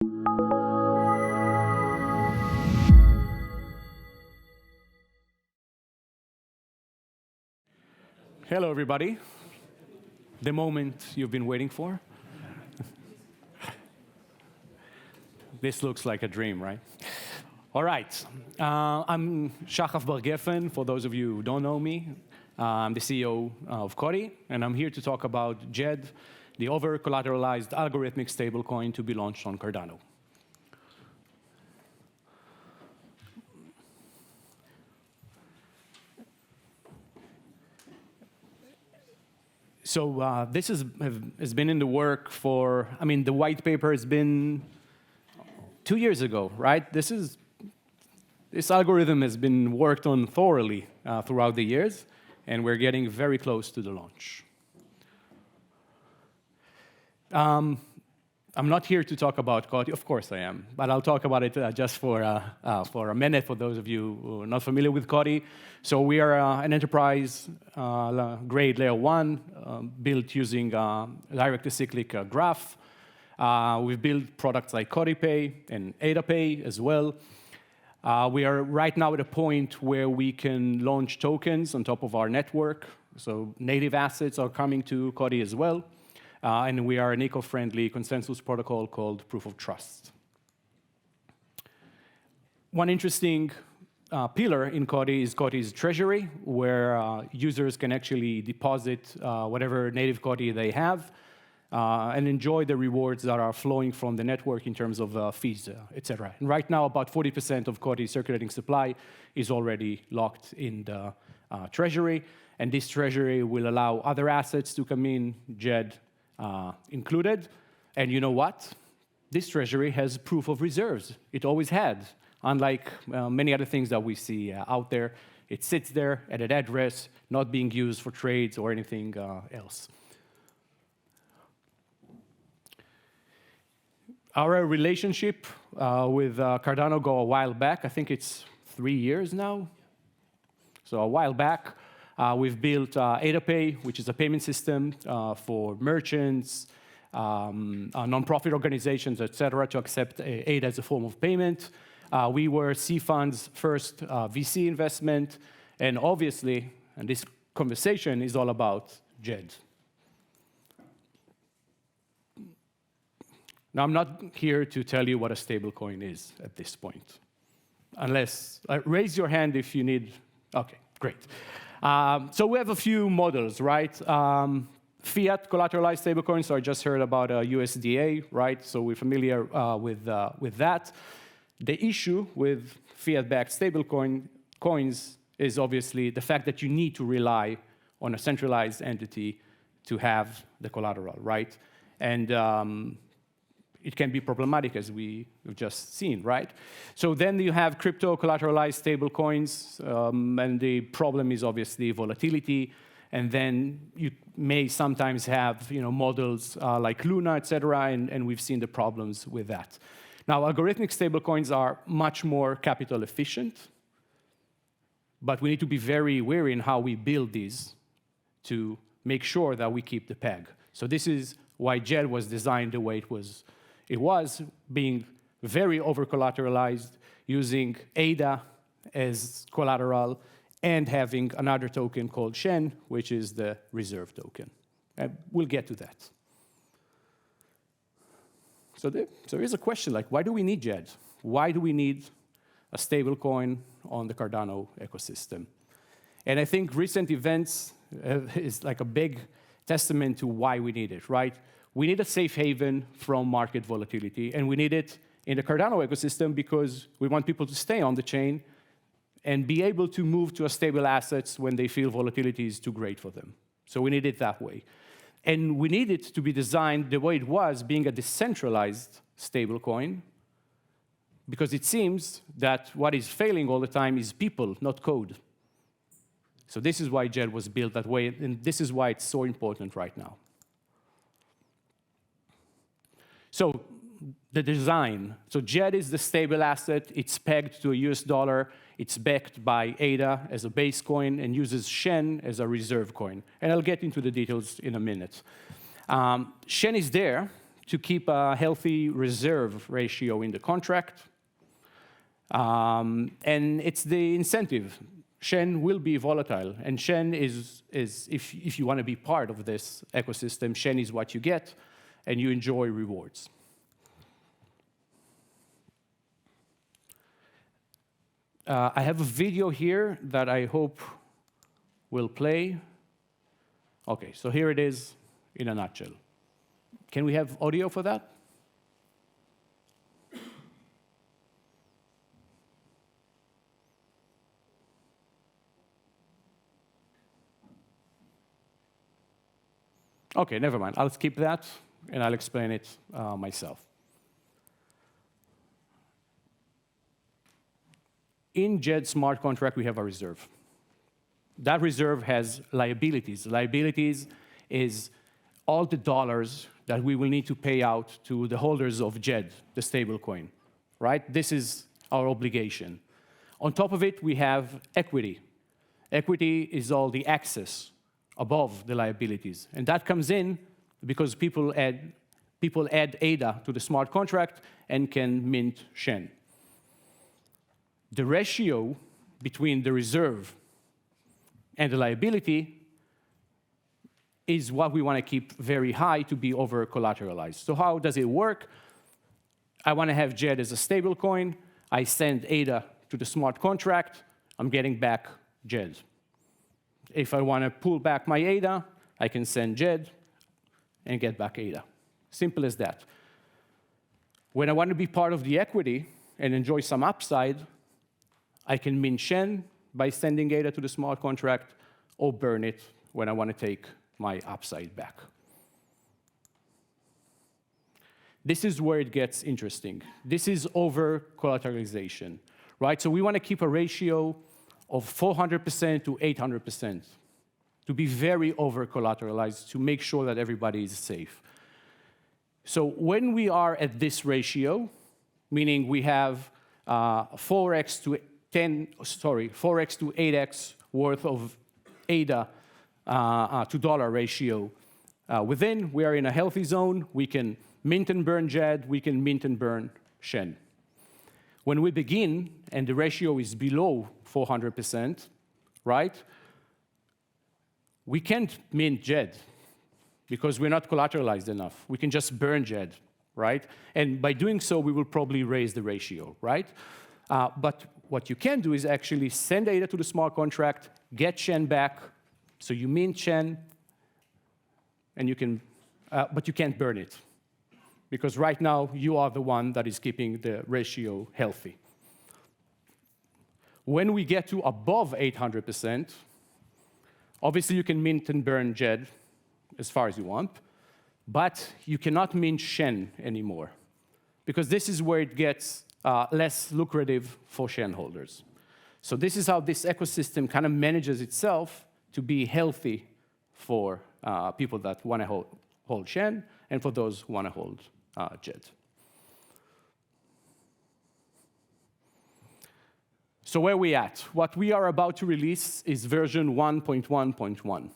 Hello, everybody. The moment you've been waiting for. This looks like a dream, right? All right. I'm Shachaf Bar Geffen, for those of you who don't know me. I'm the CEO of COTI, and I'm here to talk about JED, the over-collateralized algorithmic stablecoin to be launched on Cardano. So this has been in the work for, the white paper has been 2 years ago, right? This algorithm has been worked on thoroughly throughout the years, and we're getting very close to the launch. I'm not here to talk about COTI, of course I am, but I'll talk about it just for a minute for those of you who are not familiar with COTI. So we are an enterprise grade layer 1 built using direct acyclic graph. We've built products like COTI Pay and Ada Pay as well. We are right now at a point where we can launch tokens on top of our network. So native assets are coming to COTI as well. And we are an eco-friendly consensus protocol called Proof of Trust. One interesting pillar in COTI is COTI's treasury, where users can actually deposit whatever native COTI they have and enjoy the rewards that are flowing from the network in terms of fees, et cetera. And right now, about 40% of COTI's circulating supply is already locked in the treasury. And this treasury will allow other assets to come in, JED included. And you know what? This treasury has proof of reserves. It always had. Unlike many other things that we see out there, it sits there at an address, not being used for trades or anything else. Our relationship with Cardano go a while back. I think it's 3 years now. So a while back, we've built Ada Pay, which is a payment system for merchants, nonprofit organizations, et cetera, to accept Ada as a form of payment. We were C-Fund's first VC investment, and obviously, and this conversation is all about JED. Now, I'm not here to tell you what a stablecoin is at this point, unless, raise your hand if you need, okay, great. So we have a few models, right? Fiat collateralized stablecoins, so I just heard about USDA, right? So we're familiar with that. The issue with fiat-backed stablecoins is obviously the fact that you need to rely on a centralized entity to have the collateral, right? And it can be problematic, as we've just seen, right? So then you have crypto collateralized stablecoins, and the problem is obviously volatility. And then you may sometimes have models like Luna, et cetera, and we've seen the problems with that. Now, algorithmic stablecoins are much more capital efficient, but we need to be very wary in how we build these to make sure that we keep the peg. So this is why JED was designed the way it was. It was being very over-collateralized, using Ada as collateral, and having another token called Shen, which is the reserve token. We'll get to that. So here's a question, like, why do we need JED? Why do we need a stablecoin on the Cardano ecosystem? And I think recent events is like a big testament to why we need it, right? We need a safe haven from market volatility, and we need it in the Cardano ecosystem because we want people to stay on the chain and be able to move to a stable assets when they feel volatility is too great for them. So we need it that way. And we need it to be designed the way it was, being a decentralized stablecoin, because it seems that what is failing all the time is people, not code. So this is why JED was built that way, and this is why it's so important right now. So the design. So JED is the stable asset. It's pegged to a US dollar. It's backed by Ada as a base coin and uses Shen as a reserve coin. And I'll get into the details in a minute. Shen is there to keep a healthy reserve ratio in the contract. And it's the incentive. Shen will be volatile, and Shen is if you want to be part of this ecosystem, Shen is what you get, and you enjoy rewards. I have a video here that I hope will play. Okay, so here it is in a nutshell. Can we have audio for that? Okay, never mind. I'll skip that, and I'll explain it myself. In JED smart contract, we have a reserve. That reserve has liabilities. Liabilities is all the dollars that we will need to pay out to the holders of JED, the stablecoin, right? This is our obligation. On top of it, we have equity. Equity is all the excess above the liabilities. And that comes in because people add ADA to the smart contract and can mint Shen. The ratio between the reserve and the liability is what we want to keep very high to be over-collateralized. So how does it work? I want to have JED as a stable coin. I send ADA to the smart contract. I'm getting back JED. If I want to pull back my ADA, I can send JED and get back ADA. Simple as that. When I want to be part of the equity and enjoy some upside, I can mint Shen by sending ADA to the smart contract or burn it when I want to take my upside back. This is where it gets interesting. This is over-collateralization, right? So we want to keep a ratio of 400% to 800%, to be very over-collateralized, to make sure that everybody is safe. So when we are at this ratio, meaning we have 4x to 8x worth of ADA to dollar ratio within, we are in a healthy zone. We can mint and burn JED, we can mint and burn Shen. When we begin, and the ratio is below 400%, right, we can't mint JED because we're not collateralized enough. We can just burn JED, right? And by doing so, we will probably raise the ratio, right? But what you can do is actually send ADA to the smart contract, get Shen back, so you mint Shen, and you can, but you can't burn it. Because right now, you are the one that is keeping the ratio healthy. When we get to above 800%, obviously you can mint and burn JED as far as you want, but you cannot mint Shen anymore, because this is where it gets less lucrative for Shen holders. So this is how this ecosystem kind of manages itself to be healthy for people that want to hold Shen and for those who want to hold JED. So where are we at? What we are about to release is version 1.1.1.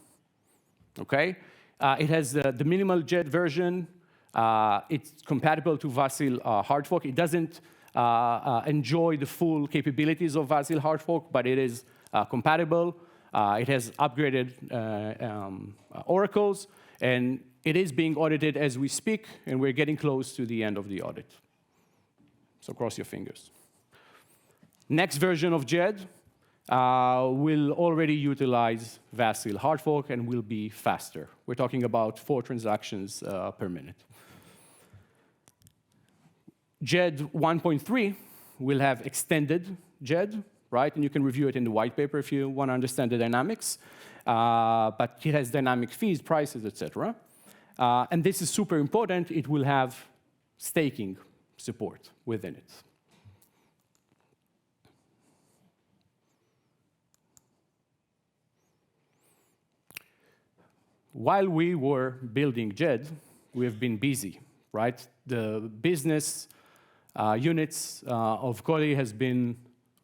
Okay? It has the minimal JED version. It's compatible to Vasil hard fork. It doesn't enjoy the full capabilities of Vasil hard fork, but it is compatible. It has upgraded oracles, and it is being audited as we speak, and we're getting close to the end of the audit. So cross your fingers. Next version of JED will already utilize Vasil hard fork and will be faster. We're talking about 4 transactions per minute. JED 1.3 will have extended JED, right? And you can review it in the white paper if you want to understand the dynamics. But it has dynamic fees, prices, etc. And this is super important. It will have staking support within it. While we were building JED, we have been busy, right? The business units of COTI has been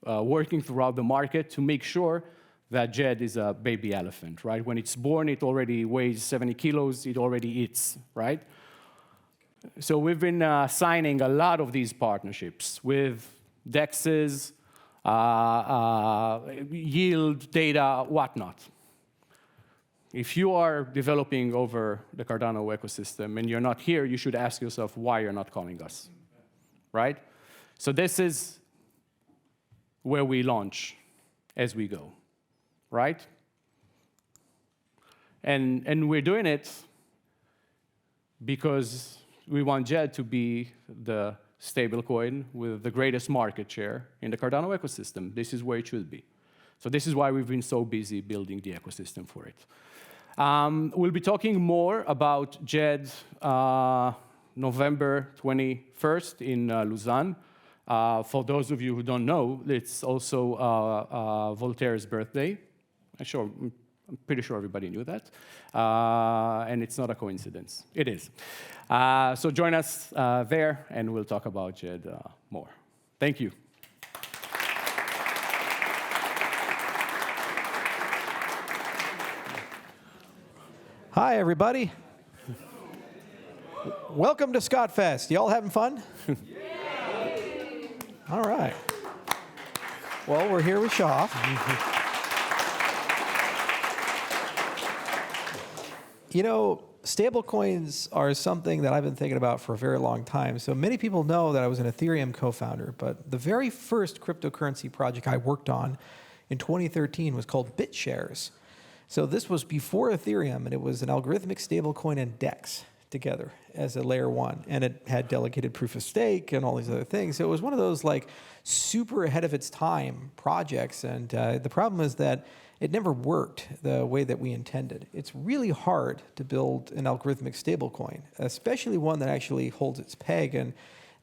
working throughout the market to make sure that JED is a baby elephant, right? When it's born, it already weighs 70 kilos, it already eats, right? So we've been signing a lot of these partnerships with DEXs, yield data, whatnot. If you are developing over the Cardano ecosystem and you're not here, you should ask yourself why you're not calling us, right? So this is where we launch as we go, right? And we're doing it because we want JED to be the stablecoin with the greatest market share in the Cardano ecosystem. This is where it should be. So this is why we've been so busy building the ecosystem for it. We'll be talking more about JED November 21st in Lausanne. For those of you who don't know, it's also Voltaire's birthday. I'm pretty sure everybody knew that. And it's not a coincidence. It is. So join us there, and we'll talk about JED more. Thank you. Hi, everybody. Welcome to Scott Fest. Y'all having fun? All right. Well, we're here with Shaw. You know, stablecoins are something that I've been thinking about for a very long time. So many people know that I was an Ethereum co-founder, but the very first cryptocurrency project I worked on in 2013 was called BitShares. So this was before Ethereum, and it was an algorithmic stablecoin and DEX together as a layer one. And it had delegated proof of stake and all these other things. So it was one of those like super ahead of its time projects. And the problem is that it never worked the way that we intended. It's really hard to build an algorithmic stablecoin, especially one that actually holds its peg. And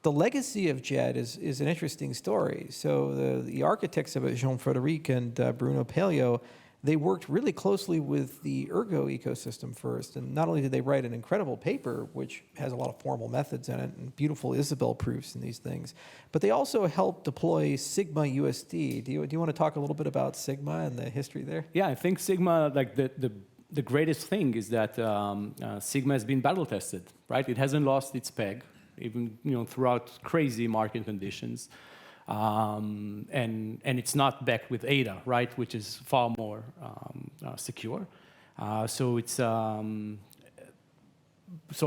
the legacy of JED is an interesting story. So the architects of it, Jean-Frédéric and Bruno Pelio, they worked really closely with the Ergo ecosystem first. And not only did they write an incredible paper, which has a lot of formal methods in it and beautiful Isabelle proofs and these things, but they also helped deploy Sigma USD. Do you want to talk a little bit about Sigma and the history there? Yeah, I think Sigma, like the greatest thing is that Sigma has been battle tested, right? It hasn't lost its peg, even throughout crazy market conditions. And it's not backed with ADA, right, which is far more secure. So it's so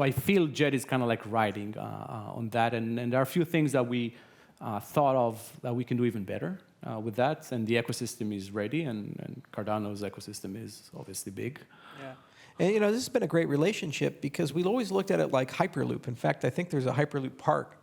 I feel JED is kind of like riding on that, and there are a few things that we thought of that we can do even better with that, and the ecosystem is ready, and Cardano's ecosystem is obviously big. Yeah. And this has been a great relationship because we've always looked at it like Hyperloop. In fact, I think there's a Hyperloop park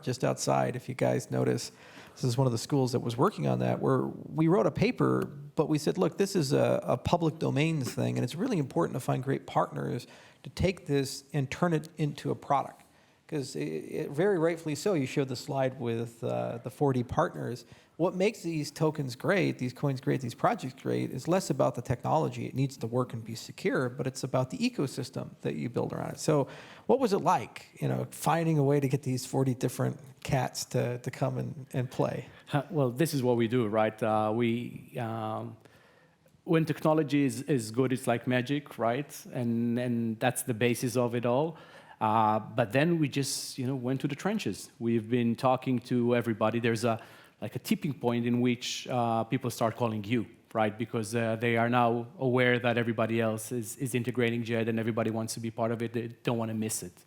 just outside, if you guys notice. This is one of the schools that was working on that, where we wrote a paper, but we said, look, this is a public domains thing, and it's really important to find great partners to take this and turn it into a product. Because very rightfully so, you showed the slide with the 40 partners. What makes these tokens great, these coins great, these projects great, is less about the technology. It needs to work and be secure, but it's about the ecosystem that you build around it. So what was it like, finding a way to get these 40 different cats to come and play? Well, this is what we do, right? When technology is good, it's like magic, right? And that's the basis of it all. But then we just, went to the trenches. We've been talking to everybody. There's a tipping point in which people start calling you, right? Because they are now aware that everybody else is integrating JED and everybody wants to be part of it. They don't want to miss it.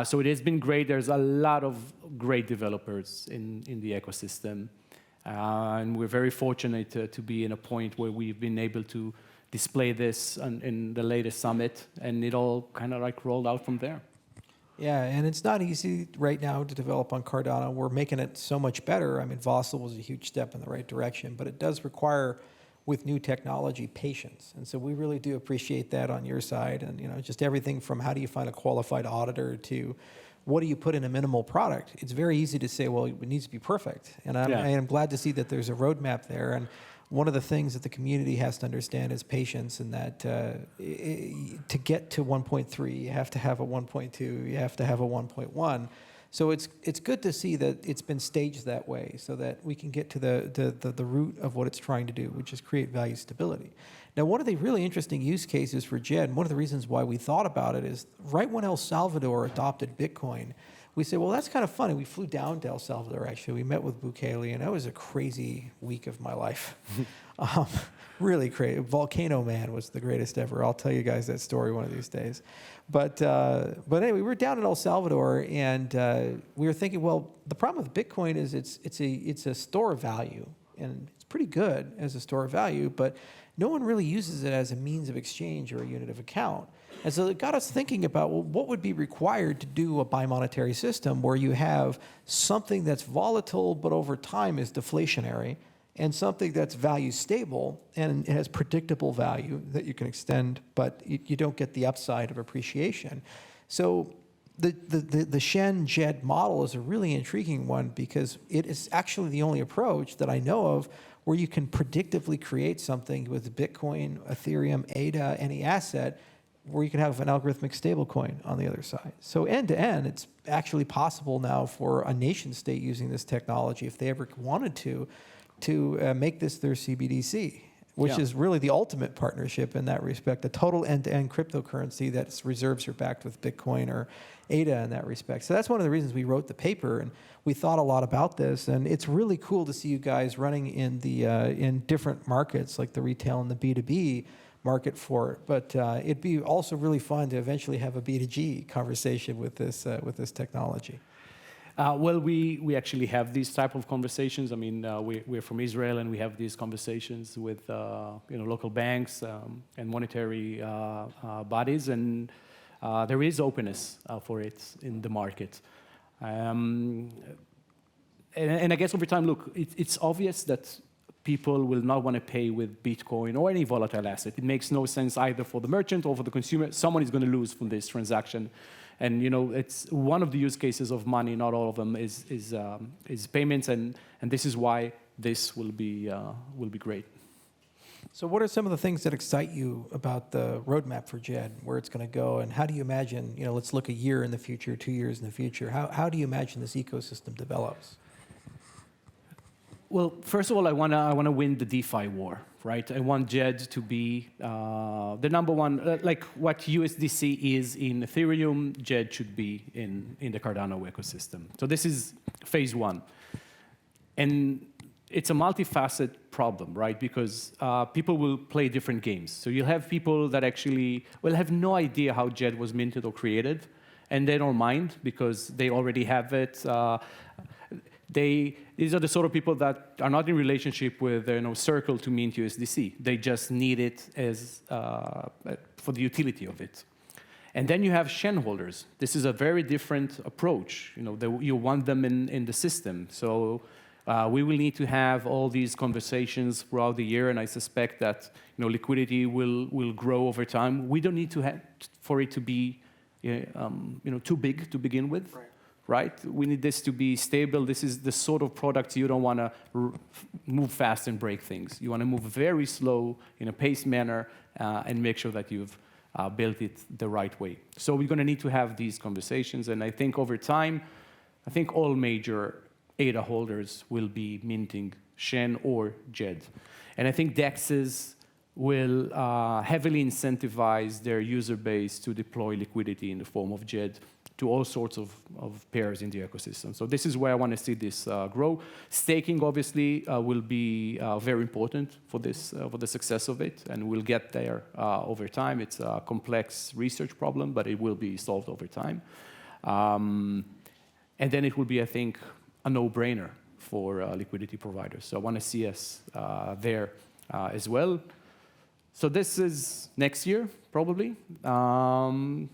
So it has been great. There's a lot of great developers in the ecosystem. And we're very fortunate to be in a point where we've been able to display this in the latest summit, and it all kind of rolled out from there. Yeah, and it's not easy right now to develop on Cardano. We're making it so much better. I mean, Vossel was a huge step in the right direction, but it does require, with new technology, patience. And so we really do appreciate that on your side. And just everything from how do you find a qualified auditor to what do you put in a minimal product? It's very easy to say, well, it needs to be perfect. And I am glad to see that there's a roadmap there. And one of the things that the community has to understand is patience, and that to get to 1.3, you have to have a 1.2, you have to have a 1.1. So it's good to see that it's been staged that way so that we can get to the root of what it's trying to do, which is create value stability. Now, one of the really interesting use cases for JED, one of the reasons why we thought about it is right when El Salvador adopted Bitcoin, we said, well, that's kind of funny. We flew down to El Salvador, actually. We met with Bukele, and that was a crazy week of my life. Really crazy. Volcano Man was the greatest ever. I'll tell you guys that story one of these days. But anyway, we were down in El Salvador, and we were thinking, well, the problem with Bitcoin is it's a store of value, and it's pretty good as a store of value, but no one really uses it as a means of exchange or a unit of account. And so it got us thinking about, well, what would be required to do a bimonetary system where you have something that's volatile but over time is deflationary, and something that's value stable and it has predictable value that you can extend, but you don't get the upside of appreciation. So the Shen JED model is a really intriguing one because it is actually the only approach that I know of where you can predictively create something with Bitcoin, Ethereum, ADA, any asset, where you can have an algorithmic stablecoin on the other side. So end to end, it's actually possible now for a nation state using this technology, if they ever wanted to make this their CBDC, which is really the ultimate partnership in that respect, a total end-to-end cryptocurrency that's reserves are backed with Bitcoin or ADA in that respect. So that's one of the reasons we wrote the paper, and we thought a lot about this, and it's really cool to see you guys running in the in different markets like the retail and the B2B market for it. But it'd be also really fun to eventually have a B2G conversation with this technology. Well, we actually have these type of conversations. I mean, we're from Israel, and we have these conversations with local banks and monetary bodies, and there is openness for it in the market. And I guess over time, look, it's obvious that people will not want to pay with Bitcoin or any volatile asset. It makes no sense either for the merchant or for the consumer. Someone is going to lose from this transaction. And it's one of the use cases of money. Not all of them is payments, and this is why this will be great. So, what are some of the things that excite you about the roadmap for JED, where it's going to go, and how do you imagine? Let's look a year in the future, 2 years in the future. How do you imagine this ecosystem develops? Well, first of all, I wanna win the DeFi war, right? I want JED to be the number one, like what USDC is in Ethereum, JED should be in the Cardano ecosystem. So this is phase one. And it's a multifaceted problem, right? Because people will play different games. So you'll have people that actually will have no idea how JED was minted or created, and they don't mind because they already have it. These are the sort of people that are not in relationship with Circle to mint USDC. They just need it as for the utility of it. And then you have Shen holders. This is a very different approach. You want them in the system. So we will need to have all these conversations throughout the year, and I suspect that liquidity will grow over time. We don't need to have for it to be too big to begin with. Right? We need this to be stable. This is the sort of product you don't want to move fast and break things. You want to move very slow in a paced manner and make sure that you've built it the right way. So we're going to need to have these conversations. And I think over time, all major ADA holders will be minting Shen or JED. And I think DEXs will heavily incentivize their user base to deploy liquidity in the form of JED to all sorts of pairs in the ecosystem. So this is where I want to see this grow. Staking, obviously, will be very important for the success of it, and we'll get there over time. It's a complex research problem, but it will be solved over time. And then it will be, I think, a no-brainer for liquidity providers. So I want to see us there as well. So this is next year, probably, and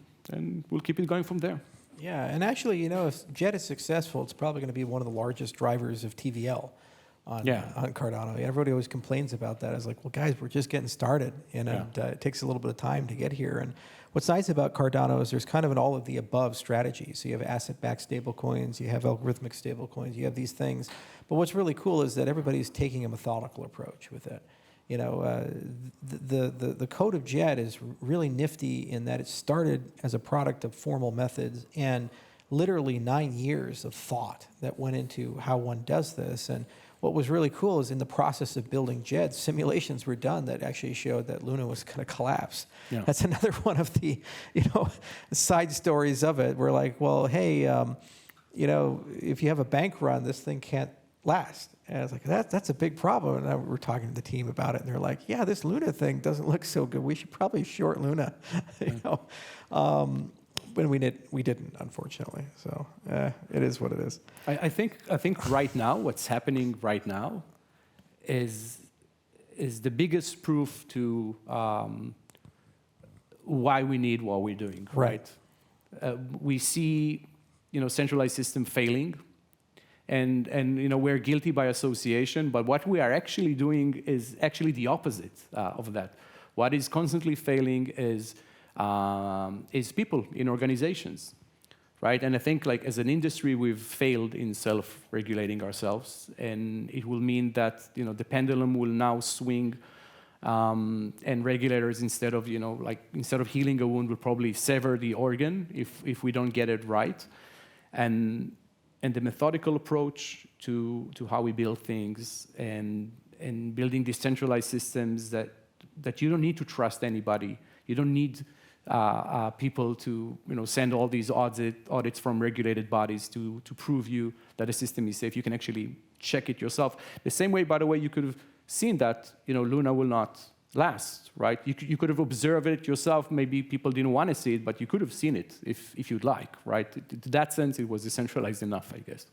we'll keep it going from there. Yeah, and actually, if JED is successful, it's probably going to be one of the largest drivers of TVL on Cardano. Everybody always complains about that. It's like, well, guys, we're just getting started, and it takes a little bit of time to get here. And what's nice about Cardano is there's kind of an all of the above strategy. So you have asset-backed stablecoins, you have algorithmic stablecoins, you have these things. But what's really cool is that everybody's taking a methodical approach with it. The code of JED is really nifty in that it started as a product of formal methods and literally 9 years of thought that went into how one does this. And what was really cool is in the process of building JED, simulations were done that actually showed that Luna was going to collapse. Yeah. That's another one of the, side stories of it. We're like, well, hey, if you have a bank run, this thing can't last. And I was like, that's a big problem. And we're talking to the team about it, and they're like, yeah, this Luna thing doesn't look so good. We should probably short Luna, When we didn't, unfortunately. So it is what it is. I think right now, what's happening right now is the biggest proof to why we need what we're doing, right? We see, centralized system failing, and we're guilty by association, but what we are actually doing is actually the opposite of that. What is constantly failing is people in organizations, right? And I think, like, as an industry, we've failed in self-regulating ourselves, and it will mean that the pendulum will now swing, and regulators, instead of healing a wound, will probably sever the organ if we don't get it right, and the methodical approach to how we build things and building decentralized systems that you don't need to trust anybody. You don't need people to send all these audits from regulated bodies to prove you that a system is safe. You can actually check it yourself. The same way, by the way, you could have seen that Luna will not last, right? You could have observed it yourself. Maybe people didn't want to see it, but you could have seen it if you'd like, right? In that sense, it was decentralized enough, I guess.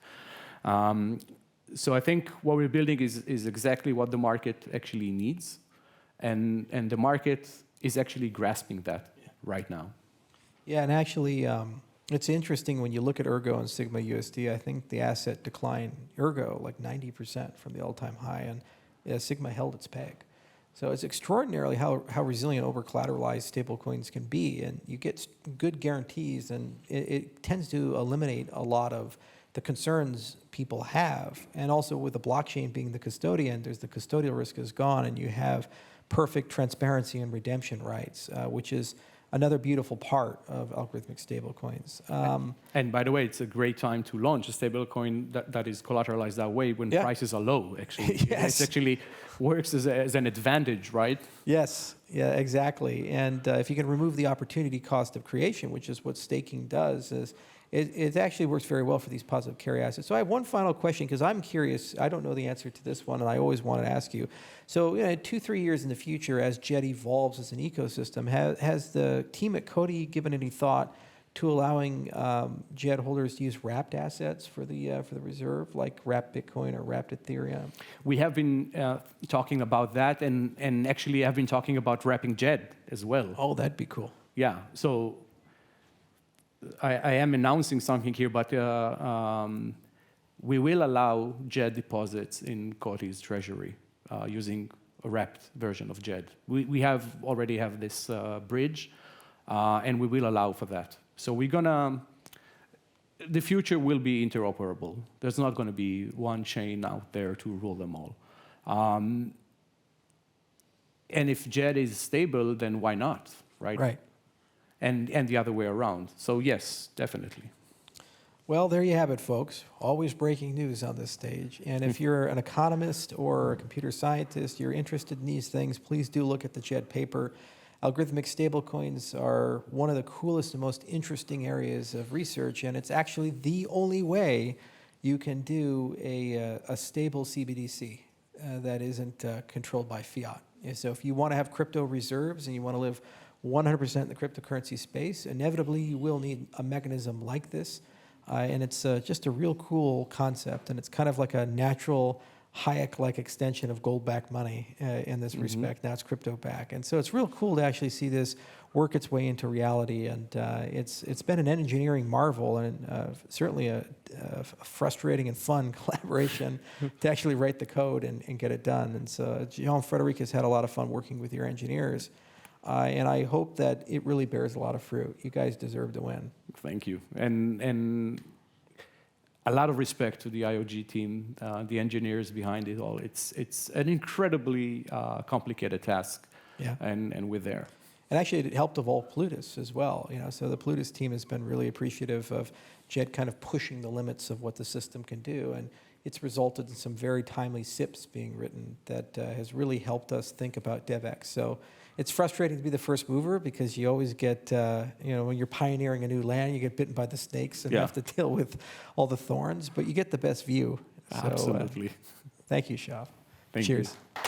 So I think what we're building is exactly what the market actually needs, and the market is actually grasping that right now. Yeah, and actually, it's interesting when you look at Ergo and Sigma USD. I think the asset declined Ergo like 90% from the all-time high, and Sigma held its peg. So it's extraordinarily how resilient over-collateralized stablecoins can be, and you get good guarantees, and it tends to eliminate a lot of the concerns people have. And also with the blockchain being the custodian, there's the custodial risk is gone, and you have perfect transparency and redemption rights, which is another beautiful part of algorithmic stablecoins. And by the way, it's a great time to launch a stablecoin that is collateralized that way when prices are low, actually. Yes. It actually works as an advantage, right? Yes, yeah, exactly. And if you can remove the opportunity cost of creation, which is what staking does, is it actually works very well for these positive carry assets. So I have one final question, because I'm curious. I don't know the answer to this one, and I always want to ask you. So 2-3 years in the future, as JED evolves as an ecosystem, has the team at COTI given any thought to allowing JED holders to use wrapped assets for the reserve, like wrapped Bitcoin or wrapped Ethereum? We have been talking about that, and actually have been talking about wrapping JED as well. Oh, that'd be cool. Yeah, so I am announcing something here, but we will allow JED deposits in COTI's treasury using a wrapped version of JED. We already have this bridge, and we will allow for that. So the future will be interoperable. There's not going to be one chain out there to rule them all. And if JED is stable, then why not, right? Right. And the other way around. So yes, definitely. Well, there you have it, folks. Always breaking news on this stage. And if you're an economist or a computer scientist, you're interested in these things, please do look at the JED paper. Algorithmic stablecoins are one of the coolest and most interesting areas of research, and it's actually the only way you can do a stable CBDC that isn't controlled by fiat. So if you want to have crypto reserves and you want to live 100% in the cryptocurrency space, inevitably you will need a mechanism like this. And it's just a real cool concept, and it's kind of like a natural Hayek-like extension of gold-backed money in this respect. Now it's crypto-backed. And so it's real cool to actually see this work its way into reality, and it's been an engineering marvel, and certainly a frustrating and fun collaboration to actually write the code and get it done. And so Jean-Frédéric has had a lot of fun working with your engineers. And I hope that it really bears a lot of fruit. You guys deserve to win. Thank you. And a lot of respect to the IOG team, the engineers behind it all. It's an incredibly complicated task, and we're there. And actually, it helped evolve Plutus as well. So the Plutus team has been really appreciative of Jet kind of pushing the limits of what the system can do, and it's resulted in some very timely SIPs being written that has really helped us think about DevX. So it's frustrating to be the first mover because you always get, when you're pioneering a new land, you get bitten by the snakes and have to deal with all the thorns, but you get the best view. So, Absolutely. thank you, Shav. Thank Cheers. you.